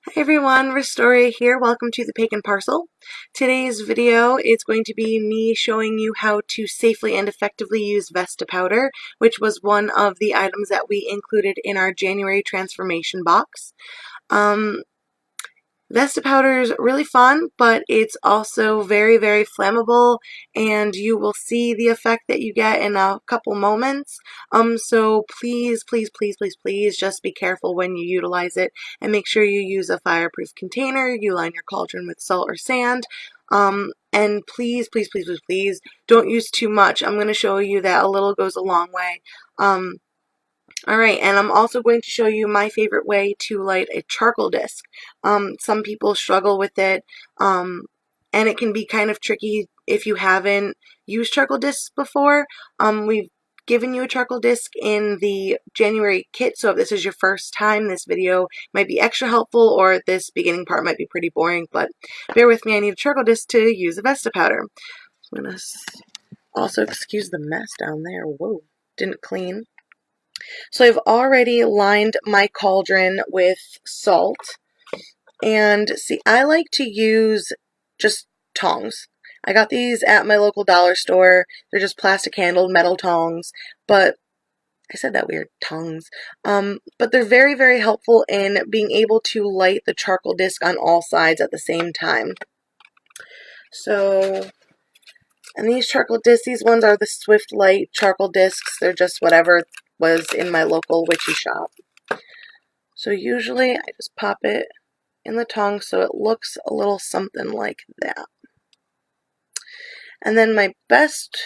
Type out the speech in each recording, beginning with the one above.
Hi everyone, Restoria here. Welcome to the Pagan Parcel. Today's video is going to be me showing you how to safely and effectively use Vesta powder, which was one of the items that we included in our January transformation box. Vesta powder is really fun, but it's also very, very flammable, and you will see the effect that you get in a couple moments. So please, please, please, please, please just be careful when you utilize it, and make sure you use a fireproof container. You line your cauldron with salt or sand. And please, please, please, please, please don't use too much. I'm going to show you that a little goes a long way. Alright, and I'm also going to show you my favorite way to light a charcoal disc. Some people struggle with it, and it can be kind of tricky if you haven't used charcoal discs before. We've given you a charcoal disc in the January kit, so if this is your first time, this video might be extra helpful, or this beginning part might be pretty boring, but bear with me, I need a charcoal disc to use the Vesta powder. I'm going to also excuse the mess down there. Whoa, didn't clean. So I've already lined my cauldron with salt, and see, I like to use just tongs. I got these at my local dollar store. They're just plastic handled metal tongs, but I said that weird, tongs. But they're very, very helpful in being able to light the charcoal disc on all sides at the same time. So, and these charcoal discs, these ones are the Swift Light charcoal discs. They're just whatever was in my local witchy shop. So usually I just pop it in the tongs so it looks a little something like that. And then my best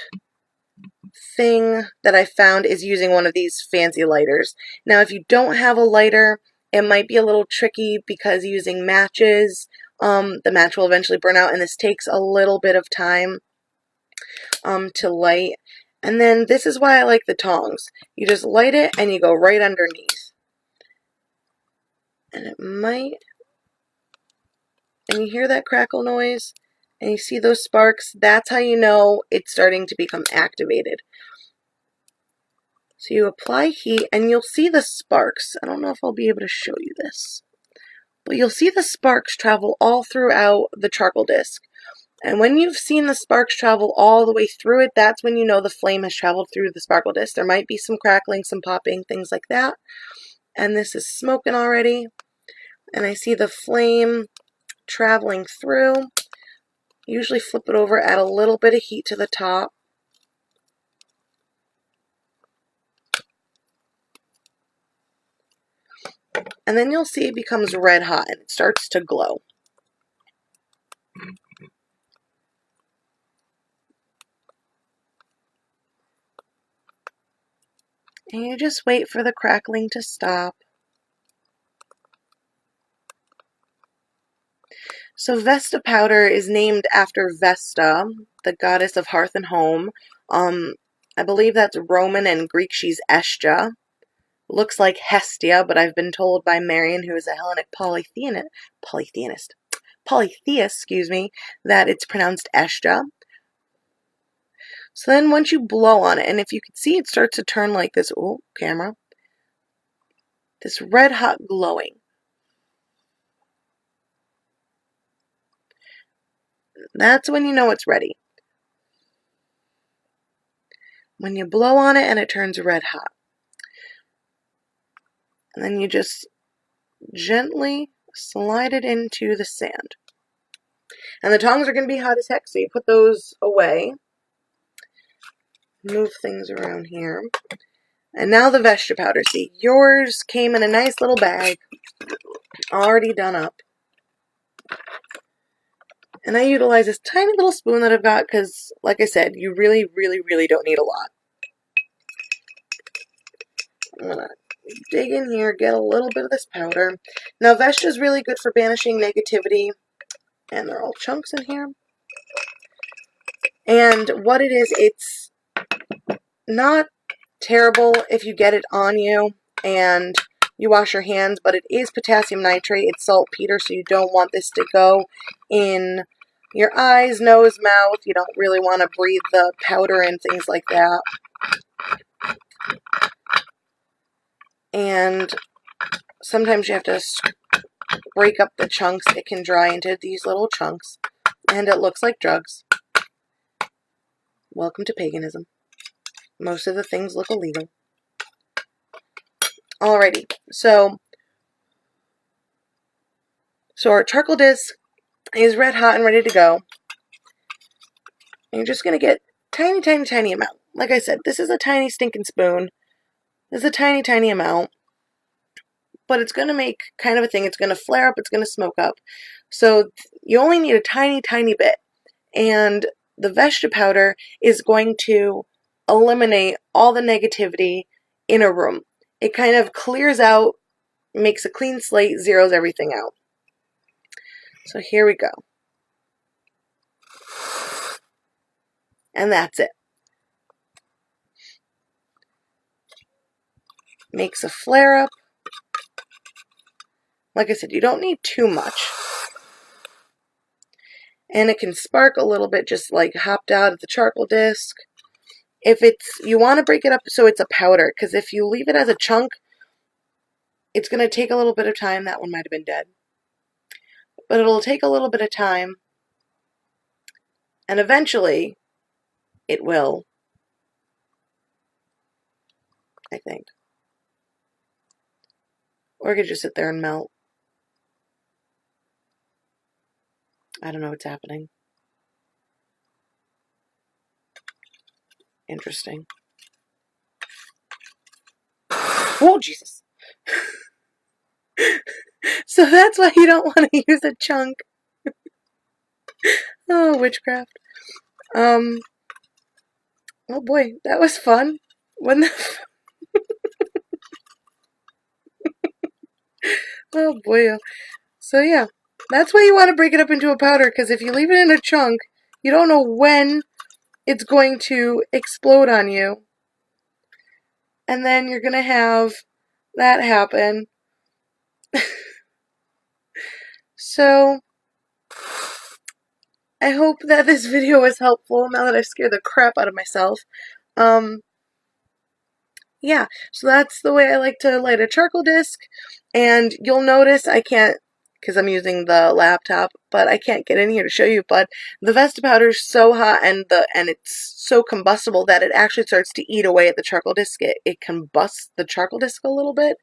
thing that I found is using one of these fancy lighters. Now if you don't have a lighter, it might be a little tricky because using matches, the match will eventually burn out, and this takes a little bit of time to light. And then this is why I like the tongs. You just light it and you go right underneath. And it might, and you hear that crackle noise, and you see those sparks, that's how you know it's starting to become activated. So you apply heat and you'll see the sparks. I don't know if I'll be able to show you this, but you'll see the sparks travel all throughout the charcoal disc. And when you've seen the sparks travel all the way through it, that's when you know the flame has traveled through the sparkle disc. There might be some crackling, some popping, things like that. And this is smoking already. And I see the flame traveling through. Usually flip it over, add a little bit of heat to the top. And then you'll see it becomes red hot and it starts to glow. And you just wait for the crackling to stop. So Vesta powder is named after Vesta, the goddess of hearth and home. I believe that's Roman and Greek. She's Estia. Looks like Hestia, but I've been told by Marion, who is a Hellenic polytheist, excuse me, that it's pronounced Estia. So then once you blow on it, and if you can see, it starts to turn like this, oh, camera, this red hot glowing. That's when you know it's ready. When you blow on it and it turns red hot. And then you just gently slide it into the sand. And the tongs are going to be hot as heck, so you put those away. Move things around here. And now the Vesta powder. See, yours came in a nice little bag, already done up. And I utilize this tiny little spoon that I've got because, like I said, you really, really, really don't need a lot. I'm going to dig in here, get a little bit of this powder. Now, Vesta is really good for banishing negativity. And they're all chunks in here. And what it is, it's not terrible if you get it on you and you wash your hands, but it is potassium nitrate. It's saltpeter, so you don't want this to go in your eyes, nose, mouth. You don't really want to breathe the powder and things like that. And sometimes you have to break up the chunks, it can dry into these little chunks, and it looks like drugs. Welcome to paganism. Most of the things look illegal. Alrighty, so our charcoal disc is red hot and ready to go. And you're just going to get tiny, tiny, tiny amount. Like I said, this is a tiny stinking spoon. This is a tiny, tiny amount. But it's going to make kind of a thing. It's going to flare up. It's going to smoke up. So you only need a tiny, tiny bit. And the Vesta powder is going to eliminate all the negativity in a room. It kind of clears out, makes a clean slate, zeroes everything out. So here we go. And that's it. Makes a flare up. Like I said, you don't need too much. And it can spark a little bit just like hopped out of the charcoal disc. If you want to break it up so it's a powder, because if you leave it as a chunk, it's going to take a little bit of time. That one might have been dead. But it'll take a little bit of time. And eventually, it will, I think. Or it could just sit there and melt. I don't know what's happening. Interesting. Oh, Jesus. So that's why you don't want to use a chunk. Oh, witchcraft. Oh boy, that was fun. Oh boy. So yeah, that's why you want to break it up into a powder, because if you leave it in a chunk, you don't know when it's going to explode on you. And then you're going to have that happen. So, I hope that this video was helpful now that I've scared the crap out of myself. Yeah, so that's the way I like to light a charcoal disc. And you'll notice I can't, because I'm using the laptop, but I can't get in here to show you, but the Vesta powder is so hot and it's so combustible that it actually starts to eat away at the charcoal disc. It combusts the charcoal disc a little bit.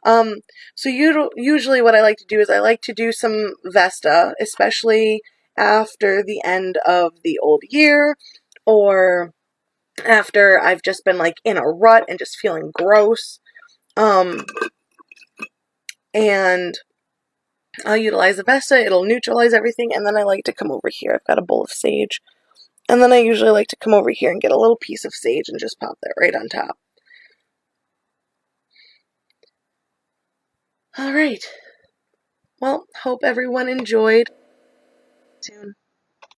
So usually what I like to do is I like to do some Vesta, especially after the end of the old year, or after I've just been like in a rut and just feeling gross. And I'll utilize the Vesta, it'll neutralize everything, and then I like to come over here. I've got a bowl of sage. And then I usually like to come over here and get a little piece of sage and just pop that right on top. Alright. Well, hope everyone enjoyed. Soon.